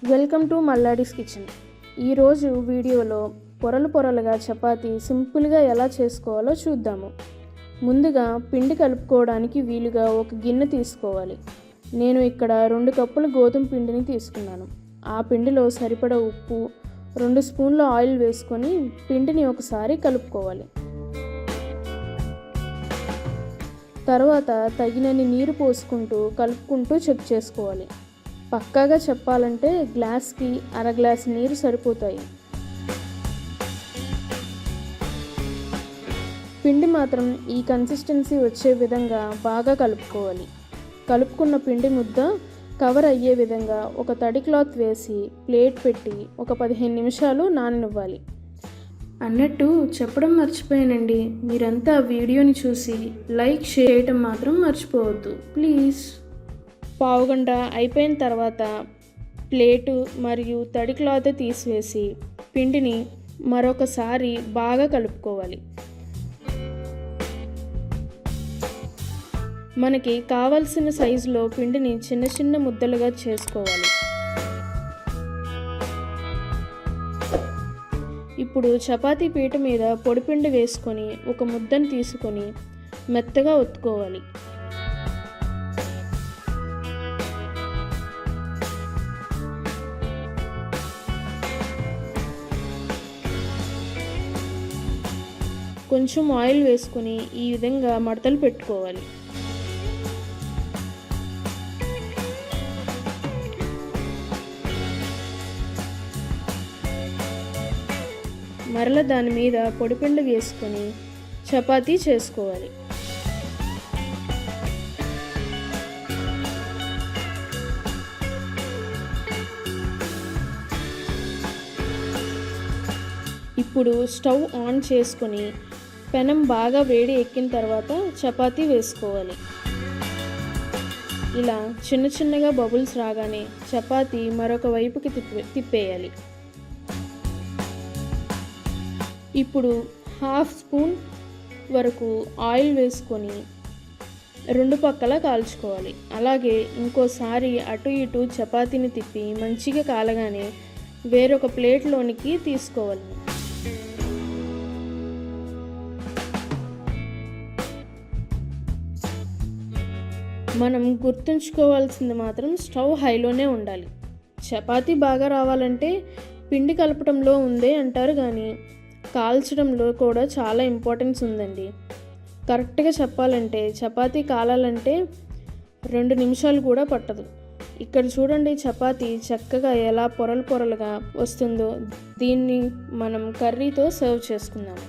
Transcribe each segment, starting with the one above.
Welcome to మల్లాడీస్ kitchen. ఈరోజు వీడియోలో పొరలుగా చపాతీ సింపుల్గా ఎలా చేసుకోవాలో చూద్దాము. ముందుగా పిండి కలుపుకోవడానికి వీలుగా ఒక గిన్నె తీసుకోవాలి. నేను ఇక్కడ 2 కప్పుల గోధుమ పిండిని తీసుకున్నాను. ఆ పిండిలో సరిపడా ఉప్పు, 2 స్పూన్ల ఆయిల్ వేసుకొని పిండిని ఒకసారి కలుపుకోవాలి. తర్వాత తగినన్ని నీరు పోసుకుంటూ కలుపుకుంటూ చెక్ చేసుకోవాలి. పక్కాగా చెప్పాలంటే గ్లాస్కి 1/2 గ్లాస్ నీరు సరిపోతాయి. పిండి మాత్రం ఈ కన్సిస్టెన్సీ వచ్చే విధంగా బాగా కలుపుకోవాలి. కలుపుకున్న పిండి ముద్ద కవర్ అయ్యే విధంగా ఒక తడి క్లాత్ వేసి ప్లేట్ పెట్టి ఒక 15 నిమిషాలు నాననివ్వాలి. అన్నట్టు చెప్పడం మర్చిపోయానండి, మీరంతా వీడియోని చూసి లైక్ చేయటం మాత్రం మర్చిపోవద్దు ప్లీజ్. పావుగంట అయిపోయిన తర్వాత ప్లేటు మరియు తడి క్లాత్ తీసివేసి పిండిని మరొకసారి బాగా కలుపుకోవాలి. మనకి కావలసిన సైజులో పిండిని చిన్న చిన్న ముద్దలుగా చేసుకోవాలి. ఇప్పుడు చపాతీ పీట మీద పొడిపిండి వేసుకొని ఒక ముద్దను తీసుకొని మెత్తగా ఒత్తుకోవాలి. కొంచెం ఆయిల్ వేసుకొని ఈ విధంగా మడతలు పెట్టుకోవాలి. మరల దాని మీద పొడిపిండి వేసుకొని చపాతీ చేసుకోవాలి. ఇప్పుడు స్టవ్ ఆన్ చేసుకొని పెనం బాగా వేడి ఎక్కిన తర్వాత చపాతీ వేసుకోవాలి. ఇలా చిన్న చిన్నగా బబుల్స్ రాగానే చపాతీ మరొక వైపుకి తిప్పేయాలి. ఇప్పుడు 1/2 స్పూన్ వరకు ఆయిల్ వేసుకొని 2 పక్కల కాల్చుకోవాలి. అలాగే ఇంకోసారి అటు ఇటు చపాతీని తిప్పి మంచిగా కాలగానే వేరొక ప్లేట్లోనికి తీసుకోవాలి. మనం గుర్తుంచుకోవాల్సింది మాత్రం స్టవ్ హైలోనే ఉండాలి. చపాతీ బాగా రావాలంటే పిండి కలపడంలో ఉందే అంటారు, కానీ కాల్చడంలో కూడా చాలా ఇంపార్టెన్స్ ఉందండి. కరెక్ట్గా చెప్పాలంటే చపాతీ కాలాలంటే 2 నిమిషాలు కూడా పట్టదు. ఇక్కడ చూడండి చపాతీ చక్కగా ఎలా పొరలుగా వస్తుందో. దీన్ని మనం కర్రీతో సర్వ్ చేసుకుందాం.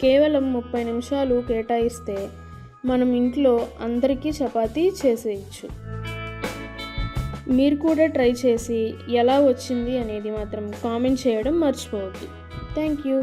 కేవలం 30 నిమిషాలు కేటాయిస్తే మనం ఇంట్లో అందరికీ చపాతీ చేసేయచ్చు. మీరు కూడా ట్రై చేసి ఎలా వచ్చింది అనేది మాత్రం కామెంట్ చేయడం మర్చిపోవద్దు. Thank you.